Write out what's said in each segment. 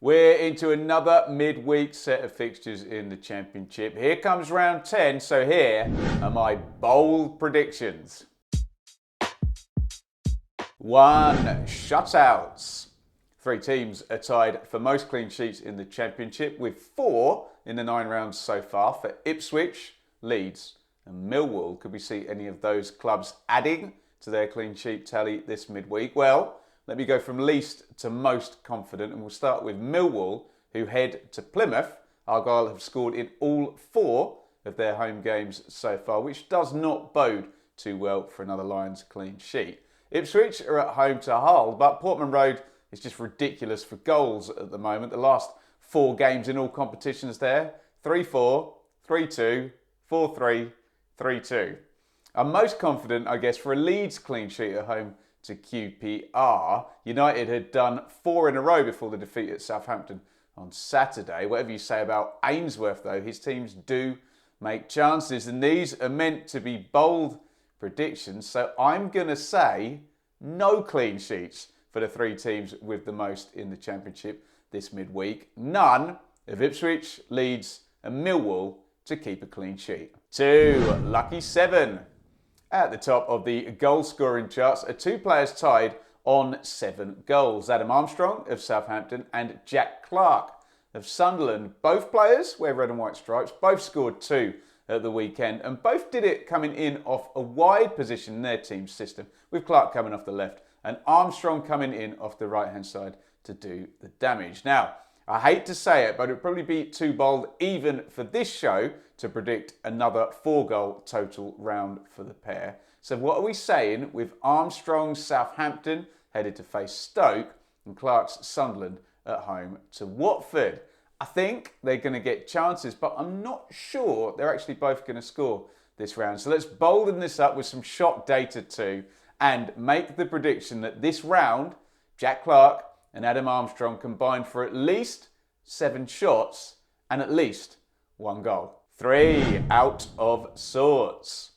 We're into another midweek set of fixtures in the Championship. Here comes round 10, so here are my bold predictions. 1. Shutouts. 3 teams are tied for most clean sheets in the Championship, with 4 in the 9 rounds so far for Ipswich, Leeds and Millwall. Could we see any of those clubs adding to their clean sheet tally this midweek? Well, let me go from least to most confident, and we'll start with Millwall, who head to Plymouth. Argyle have scored in all 4 of their home games so far, which does not bode too well for another Lions clean sheet. Ipswich are at home to Hull, but Portman Road is just ridiculous for goals at the moment. The last 4 games in all competitions there, 3-4, 3-2, 4-3, 3-2. I'm most confident, I guess, for a Leeds clean sheet at home to QPR. United had done 4 in a row before the defeat at Southampton on Saturday. Whatever you say about Ainsworth, though, his teams do make chances, and these are meant to be bold predictions. So I'm going to say no clean sheets for the 3 teams with the most in the Championship this midweek. None of Ipswich, Leeds and Millwall to keep a clean sheet. 2. Lucky 7. At the top of the goal scoring charts are 2 players tied on 7 goals. Adam Armstrong of Southampton and Jack Clarke of Sunderland. Both players wear red and white stripes. Both scored 2 at the weekend, and both did it coming in off a wide position in their team's system, with Clarke coming off the left and Armstrong coming in off the right-hand side to do the damage. Now, I hate to say it, but it would probably be too bold even for this show to predict another 4-goal total round for the pair. So what are we saying with Armstrong's Southampton headed to face Stoke and Clarke's Sunderland at home to Watford? I think they're going to get chances, but I'm not sure they're actually both going to score this round. So let's bolden this up with some shot data too and make the prediction that this round, Jack Clarke and Adam Armstrong combined for at least 7 shots and at least 1 goal. 3. Out of sorts.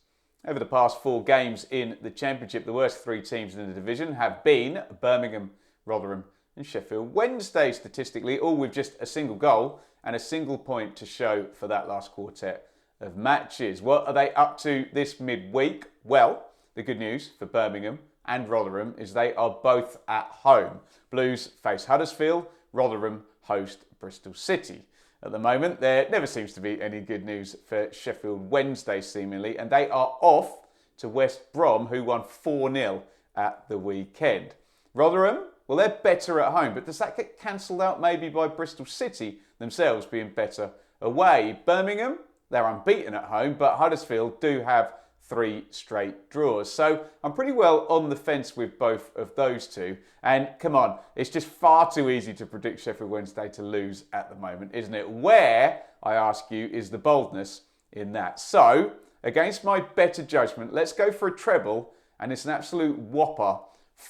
Over the past 4 games in the Championship, the worst 3 teams in the division have been Birmingham, Rotherham and Sheffield Wednesday, statistically, all with just a single goal and a single point to show for that last quartet of matches. What are they up to this midweek? Well, the good news for Birmingham and Rotherham is they are both at home. Blues face Huddersfield, Rotherham host Bristol City. At the moment, there never seems to be any good news for Sheffield Wednesday, seemingly, and they are off to West Brom, who won 4-0 at the weekend. Rotherham, well, they're better at home, but does that get cancelled out maybe by Bristol City themselves being better away? Birmingham, they're unbeaten at home, but Huddersfield do have 3 straight draws. So I'm pretty well on the fence with both of those 2. And come on, it's just far too easy to predict Sheffield Wednesday to lose at the moment, isn't it? Where, I ask you, is the boldness in that? So, against my better judgment, let's go for a treble, and it's an absolute whopper.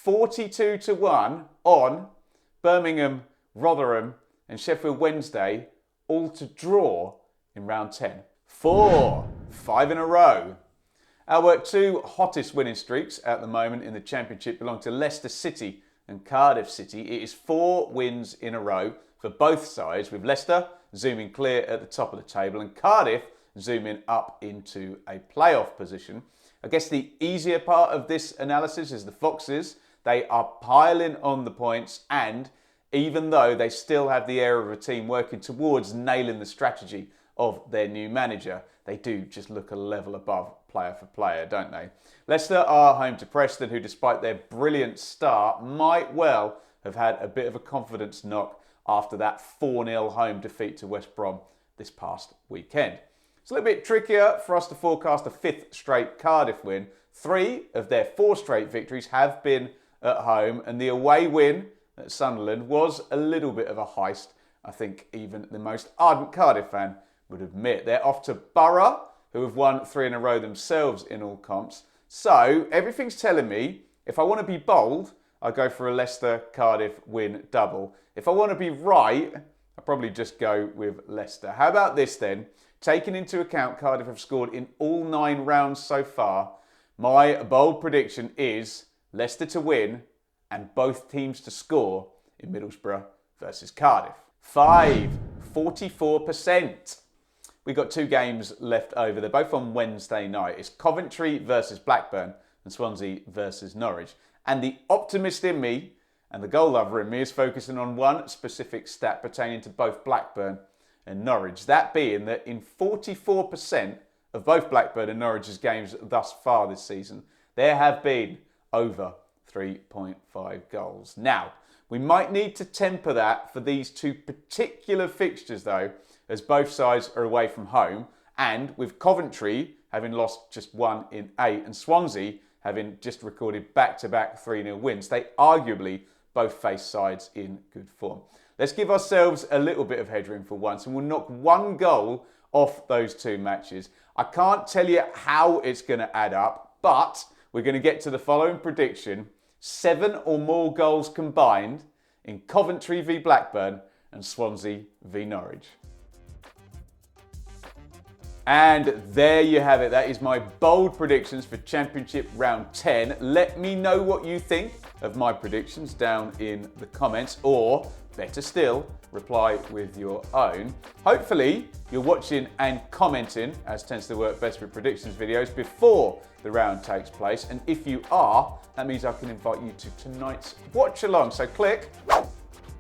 42-1 on Birmingham, Rotherham and Sheffield Wednesday, all to draw in round 10. 4. 5 in a row. Our 2 hottest winning streaks at the moment in the Championship belong to Leicester City and Cardiff City. It is 4 wins in a row for both sides, with Leicester zooming clear at the top of the table and Cardiff zooming up into a playoff position. I guess the easier part of this analysis is the Foxes. They are piling on the points, and even though they still have the air of a team working towards nailing the strategy of their new manager, they do just look a level above player for player, don't they? Leicester are home to Preston, who despite their brilliant start might well have had a bit of a confidence knock after that 4-0 home defeat to West Brom this past weekend. It's a little bit trickier for us to forecast a 5th straight Cardiff win. 3 of their 4 straight victories have been at home, and the away win at Sunderland was a little bit of a heist. I think even the most ardent Cardiff fan would admit. They're off to Borough, who have won 3 in a row themselves in all comps. So everything's telling me, if I want to be bold, I go for a Leicester-Cardiff win double. If I want to be right, I'll probably just go with Leicester. How about this then? Taking into account Cardiff have scored in all 9 rounds so far, my bold prediction is Leicester to win and both teams to score in Middlesbrough versus Cardiff. 5, 44%. We've got 2 games left over. They're both on Wednesday night. It's Coventry versus Blackburn and Swansea versus Norwich. And the optimist in me and the goal lover in me is focusing on one specific stat pertaining to both Blackburn and Norwich. That being that in 44% of both Blackburn and Norwich's games thus far this season, there have been over 3.5 goals. Now, we might need to temper that for these 2 particular fixtures though, as both sides are away from home, and with Coventry having lost just 1 in 8 and Swansea having just recorded back-to-back 3-0 wins, they arguably both face sides in good form. Let's give ourselves a little bit of headroom for once and we'll knock 1 goal off those 2 matches. I can't tell you how it's going to add up, but we're going to get to the following prediction: 7 or more goals combined in Coventry v Blackburn and Swansea v Norwich. And there you have it. That is my bold predictions for Championship Round 10. Let me know what you think of my predictions down in the comments, or better still, reply with your own. Hopefully, you're watching and commenting, as tends to work best with predictions videos, before the round takes place. And if you are, that means I can invite you to tonight's watch along. So click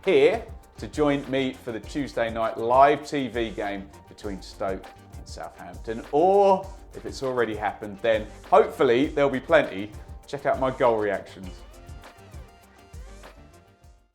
here to join me for the Tuesday night live TV game between Stoke and Southampton. Or if it's already happened, then hopefully there'll be plenty. Check out my goal reactions.